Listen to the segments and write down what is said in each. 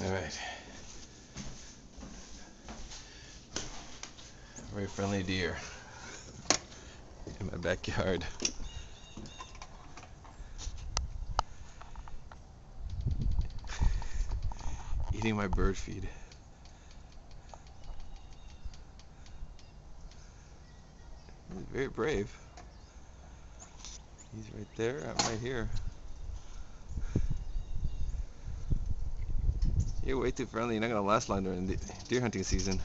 Alright. Very friendly deer in my backyard. Eating my bird feed. He's very brave. He's right there, I'm right here. You're way too friendly. You're not gonna last long during the deer hunting season.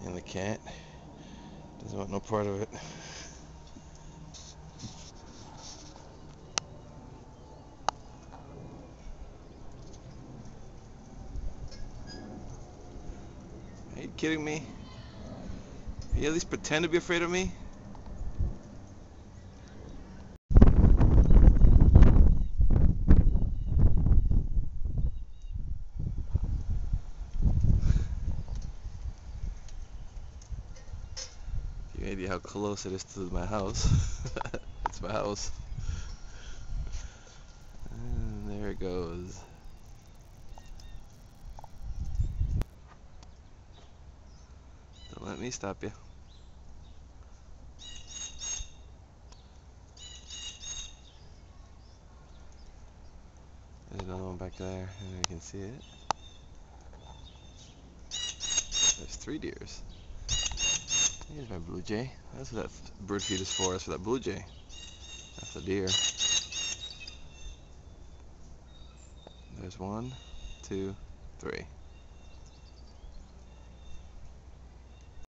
And the cat doesn't want no part of it. Are you kidding me? You at least pretend to be afraid of me? You have any idea how close it is to my house. It's my house. And there it goes. Don't let me stop you. There's another one back there, and you can see it. There's 3 deers. Here's my blue jay. That's what that bird feed is for. That's for that blue jay. That's the deer. There's 1, 2, 3.